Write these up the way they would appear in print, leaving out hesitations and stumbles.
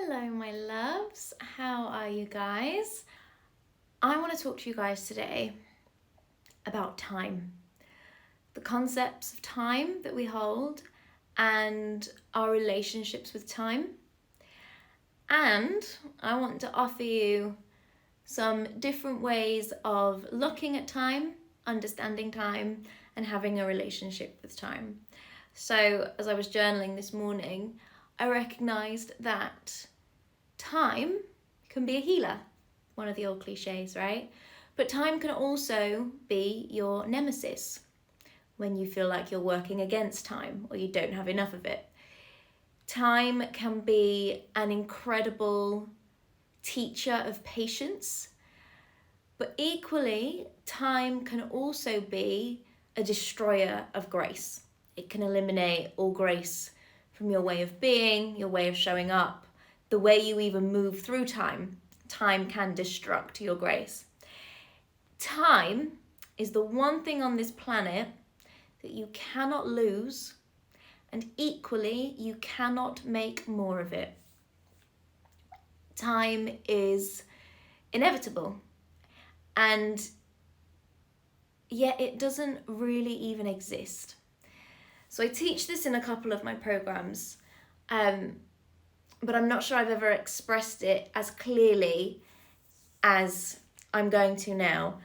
Hello, my loves. How are you guys? I want to talk to you guys today about time, the concepts of time that we hold, and our relationships with time. And I want to offer you some different ways of looking at time, understanding time, and having a relationship with time. So, as I was journaling this morning, I recognised that time can be a healer, one of the old cliches, right? But time can also be your nemesis when you feel like you're working against time or you don't have enough of it. Time can be an incredible teacher of patience, but equally, time can also be a destroyer of grace. It can eliminate all grace from your way of being, your way of showing up, the way you even move through time. Time can destruct your grace. Time is the one thing on this planet that you cannot lose, and equally, you cannot make more of it. Time is inevitable, and yet it doesn't really even exist. So I teach this in a couple of my programs, but I'm not sure I've ever expressed it as clearly as I'm going to now.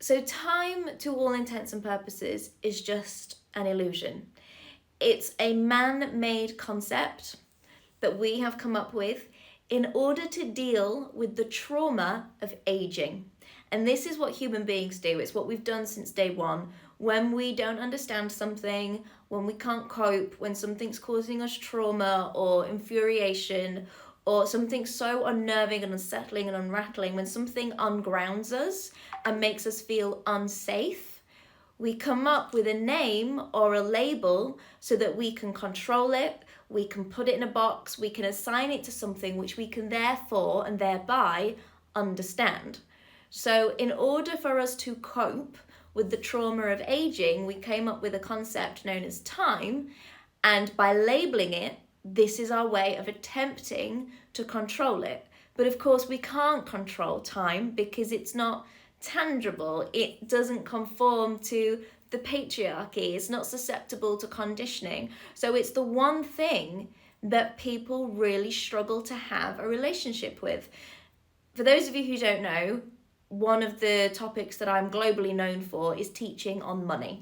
So time, to all intents and purposes, is just an illusion. It's a man-made concept that we have come up with in order to deal with the trauma of aging. And this is what human beings do. It's what we've done since day one. When we don't understand something, when we can't cope, when something's causing us trauma or infuriation, or something so unnerving and unsettling and unrattling, when something ungrounds us and makes us feel unsafe, we come up with a name or a label so that we can control it, we can put it in a box, we can assign it to something which we can therefore and thereby understand. So in order for us to cope with the trauma of aging, we came up with a concept known as time, and by labeling it, this is our way of attempting to control it. But of course, we can't control time because it's not tangible. It doesn't conform to the patriarchy. It's not susceptible to conditioning. So it's the one thing that people really struggle to have a relationship with. For those of you who don't know, one of the topics that I'm globally known for is teaching on money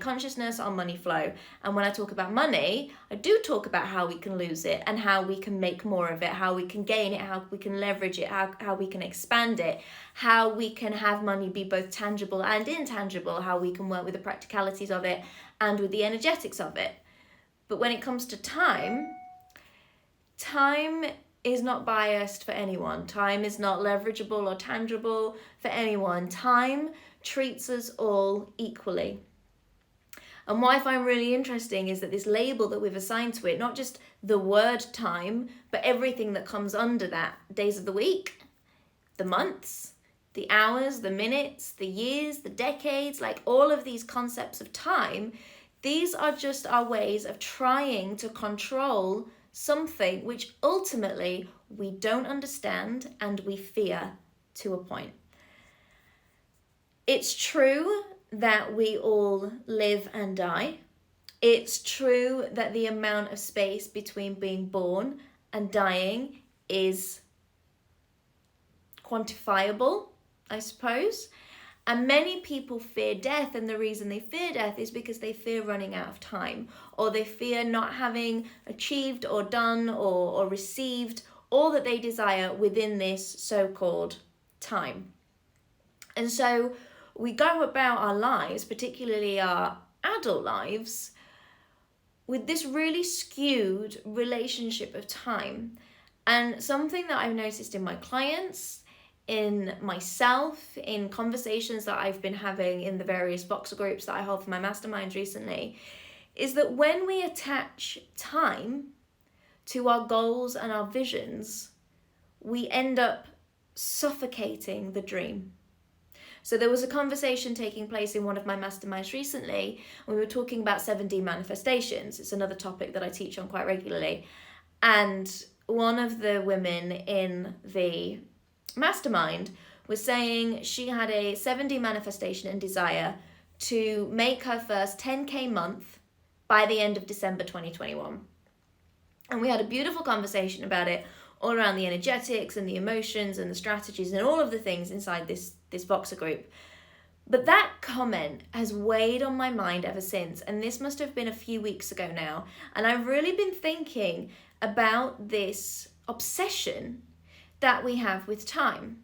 consciousness, on money flow. And when I talk about money, I do talk about how we can lose it and how we can make more of it, how we can gain it, how we can leverage it, how we can expand it, how we can have money be both tangible and intangible, how we can work with the practicalities of it and with the energetics of it. But when it comes to time is not biased for anyone. Time is not leverageable or tangible for anyone. Time treats us all equally. And what I find really interesting is that this label that we've assigned to it, not just the word time, but everything that comes under that, days of the week, the months, the hours, the minutes, the years, the decades, like all of these concepts of time, these are just our ways of trying to control something which ultimately we don't understand and we fear to a point. It's true that we all live and die. It's true that the amount of space between being born and dying is quantifiable, I suppose. And many people fear death, and the reason they fear death is because they fear running out of time, or they fear not having achieved or done or received all that they desire within this so-called time. And so we go about our lives, particularly our adult lives, with this really skewed relationship of time. And something that I've noticed in my clients, in myself, in conversations that I've been having in the various Voxer groups that I hold for my masterminds recently, is that when we attach time to our goals and our visions, we end up suffocating the dream. So there was a conversation taking place in one of my masterminds recently when we were talking about 7D manifestations. It's another topic that I teach on quite regularly. And one of the women in the mastermind was saying she had a 7D manifestation and desire to make her first 10K month by the end of December 2021. And we had a beautiful conversation about it, all around the energetics and the emotions and the strategies and all of the things inside this Voxer group. But that comment has weighed on my mind ever since, and this must have been a few weeks ago now. And I've really been thinking about this obsession that we have with time.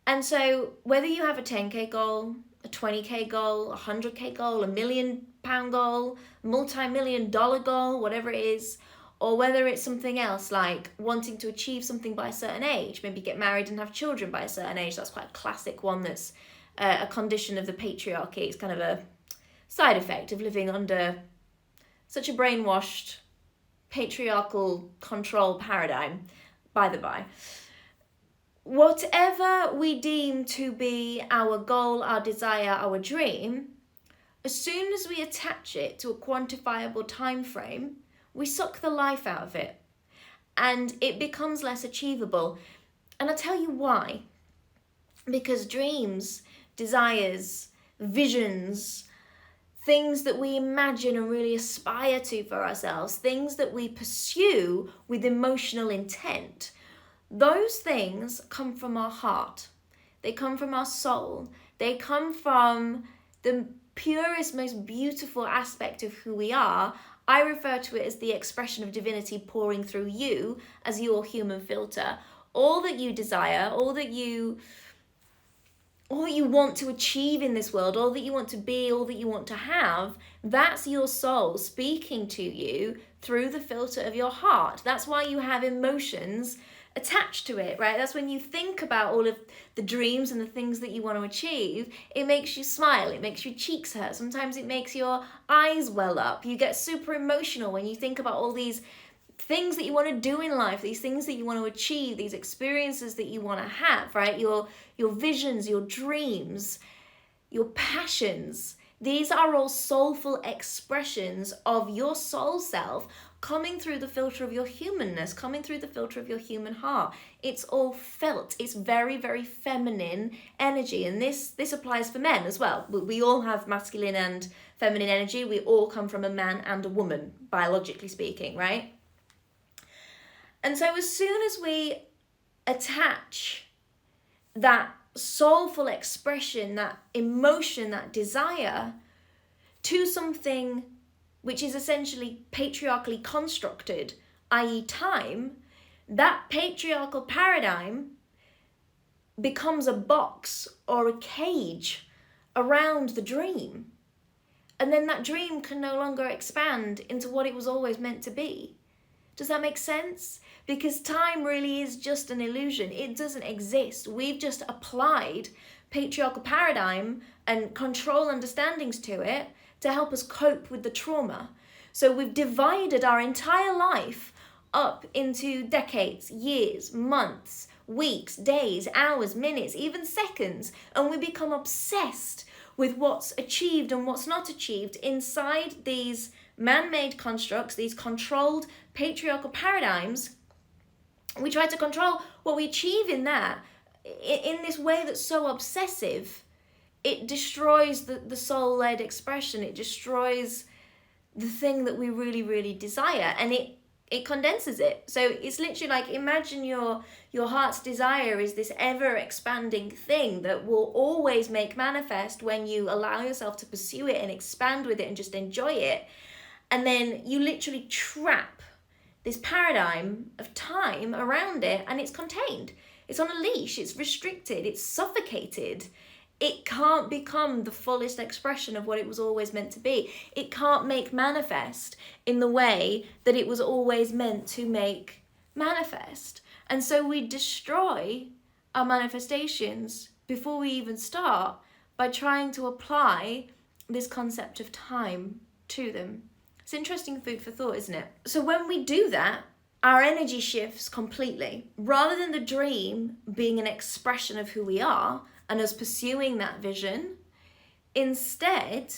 And so whether you have a 10K goal, a 20K goal, a 100K goal, a £1 million goal, multi-million-dollar goal, whatever it is, or whether it's something else like wanting to achieve something by a certain age, maybe get married and have children by a certain age. That's quite a classic one that's a condition of the patriarchy. It's kind of a side effect of living under such a brainwashed patriarchal control paradigm, by the by. Whatever we deem to be our goal, our desire, our dream, as soon as we attach it to a quantifiable time frame, we suck the life out of it and it becomes less achievable. And I'll tell you why. Because dreams, desires, visions, things that we imagine and really aspire to for ourselves, things that we pursue with emotional intent, those things come from our heart. They come from our soul. They come from the purest, most beautiful aspect of who we are. I refer to it as the expression of divinity pouring through you as your human filter. All that you desire, all that you want to achieve in this world, all that you want to be, all that you want to have, that's your soul speaking to you through the filter of your heart. That's why you have emotions attached to it, right? That's when you think about all of the dreams and the things that you want to achieve, it makes you smile, it makes your cheeks hurt, sometimes it makes your eyes well up. You get super emotional when you think about all these things that you want to do in life, these things that you want to achieve, these experiences that you want to have, right? Your visions, your dreams, your passions. These are all soulful expressions of your soul self coming through the filter of your humanness, coming through the filter of your human heart. It's all felt. It's very, very feminine energy. And this applies for men as well. We all have masculine and feminine energy. We all come from a man and a woman, biologically speaking, right? And so as soon as we attach that soulful expression, that emotion, that desire to something which is essentially patriarchally constructed, i.e. time, that patriarchal paradigm becomes a box or a cage around the dream. And then that dream can no longer expand into what it was always meant to be. Does that make sense? Because time really is just an illusion. It doesn't exist. We've just applied patriarchal paradigm and control understandings to it to help us cope with the trauma. So we've divided our entire life up into decades, years, months, weeks, days, hours, minutes, even seconds, and we become obsessed with what's achieved and what's not achieved inside these man-made constructs, these controlled patriarchal paradigms. We try to control what we achieve in that in this way that's so obsessive. It destroys the soul-led expression. It destroys the thing that we really, really desire, and it condenses it. So it's literally like, imagine your heart's desire is this ever-expanding thing that will always make manifest when you allow yourself to pursue it and expand with it and just enjoy it. And then you literally trap this paradigm of time around it, and it's contained. It's on a leash, it's restricted, it's suffocated. It can't become the fullest expression of what it was always meant to be. It can't make manifest in the way that it was always meant to make manifest. And so we destroy our manifestations before we even start by trying to apply this concept of time to them. It's interesting food for thought, isn't it? So when we do that, our energy shifts completely. Rather than the dream being an expression of who we are and us pursuing that vision, instead,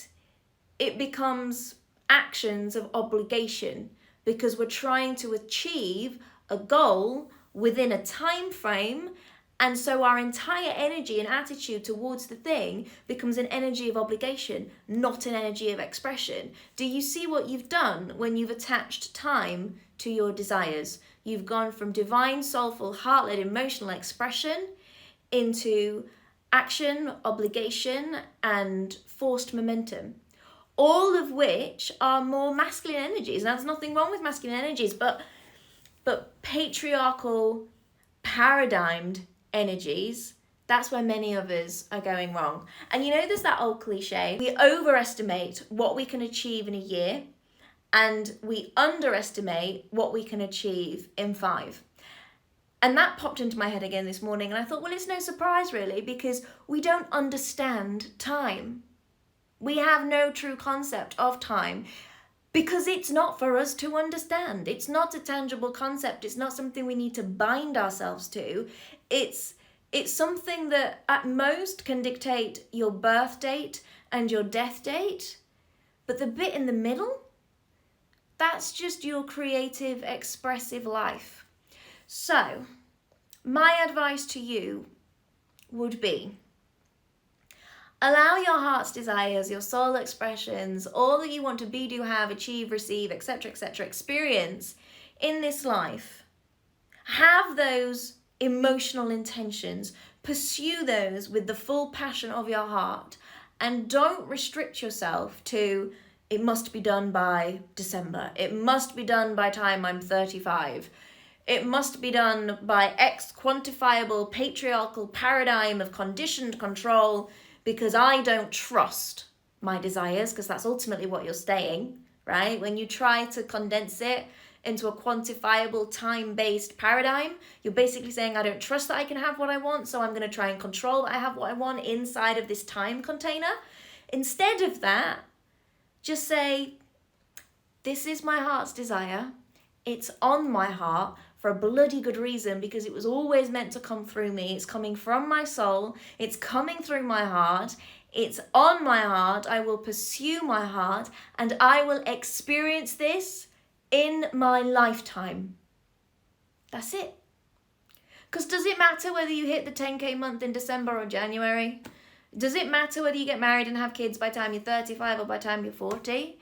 it becomes actions of obligation because we're trying to achieve a goal within a time frame. And so our entire energy and attitude towards the thing becomes an energy of obligation, not an energy of expression. Do you see what you've done when you've attached time to your desires? You've gone from divine, soulful, heart-led, emotional expression into action, obligation, and forced momentum. All of which are more masculine energies. Now, there's nothing wrong with masculine energies, but patriarchal, paradigmed energies, that's where many of us are going wrong. And there's that old cliche, we overestimate what we can achieve in a year and we underestimate what we can achieve in 5. And that popped into my head again this morning, and I thought, well, it's no surprise really, because we don't understand time. We have no true concept of time because it's not for us to understand. It's not a tangible concept. It's not something we need to bind ourselves to. It's something that at most can dictate your birth date and your death date. But the bit in the middle, that's just your creative, expressive life. So, my advice to you would be, allow your heart's desires, your soul expressions, all that you want to be, do, have, achieve, receive, etc., experience in this life. Have those emotional intentions, pursue those with the full passion of your heart, and don't restrict yourself to, it must be done by December, it must be done by time I'm 35, it must be done by X quantifiable patriarchal paradigm of conditioned control, because I don't trust my desires, because that's ultimately what you're saying, right? When you try to condense it into a quantifiable time-based paradigm, you're basically saying, I don't trust that I can have what I want, so I'm going to try and control that I have what I want inside of this time container. Instead of that, just say, this is my heart's desire. It's on my heart for a bloody good reason, because it was always meant to come through me. It's coming from my soul. It's coming through my heart. It's on my heart. I will pursue my heart, and I will experience this in my lifetime. That's it. Because does it matter whether you hit the 10K month in December or January? Does it matter whether you get married and have kids by the time you're 35 or by the time you're 40?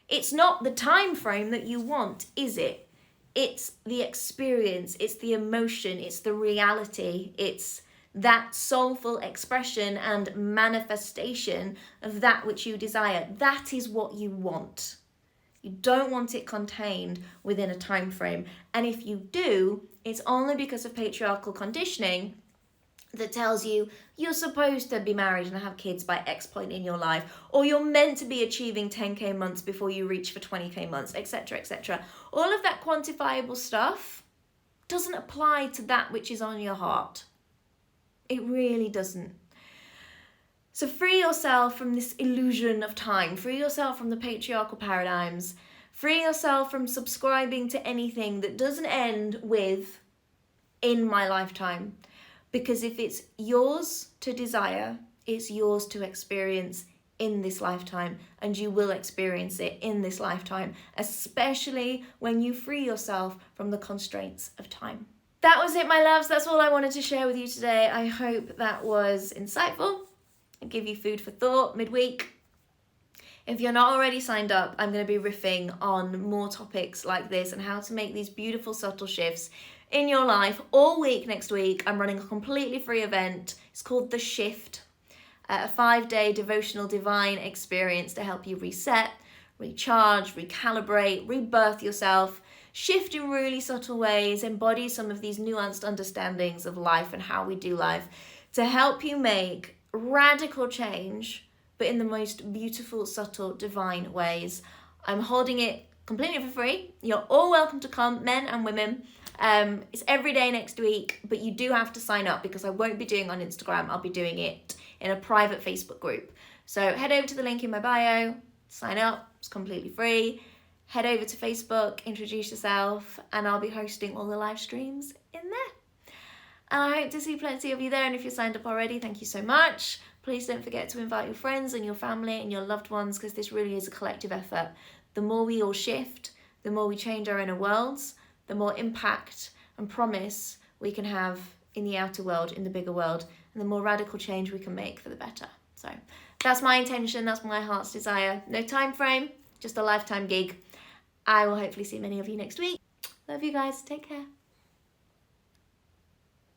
It's not the time frame that you want, is it? It's the experience, it's the emotion, it's the reality, it's that soulful expression and manifestation of that which you desire. That is what you want. You don't want it contained within a time frame. And if you do, it's only because of patriarchal conditioning that tells you you're supposed to be married and have kids by X point in your life, or you're meant to be achieving 10K months before you reach for 20K months, etc., etc. All of that quantifiable stuff doesn't apply to that which is on your heart. It really doesn't. So free yourself from this illusion of time. Free yourself from the patriarchal paradigms. Free yourself from subscribing to anything that doesn't end with in my lifetime. Because if it's yours to desire, it's yours to experience in this lifetime, and you will experience it in this lifetime, especially when you free yourself from the constraints of time. That was it, my loves. That's all I wanted to share with you today. I hope that was insightful and give you food for thought midweek. If you're not already signed up, I'm going to be riffing on more topics like this and how to make these beautiful subtle shifts in your life all week next week. I'm running a completely free event. It's called The Shift, a 5-day devotional divine experience to help you reset, recharge, recalibrate, rebirth yourself, shift in really subtle ways, embody some of these nuanced understandings of life and how we do life to help you make radical change, but in the most beautiful, subtle, divine ways. I'm holding it completely for free. You're all welcome to come, men and women. It's every day next week, but you do have to sign up because I won't be doing it on Instagram. I'll be doing it in a private Facebook group. So head over to the link in my bio, sign up. It's completely free. Head over to Facebook, introduce yourself, and I'll be hosting all the live streams in there. And I hope to see plenty of you there. And if you're signed up already, thank you so much. Please don't forget to invite your friends and your family and your loved ones, because this really is a collective effort. The more we all shift, the more we change our inner worlds, the more impact and promise we can have in the outer world, in the bigger world, and the more radical change we can make for the better. So that's my intention, that's my heart's desire. No time frame, just a lifetime gig. I will hopefully see many of you next week. Love you guys, take care.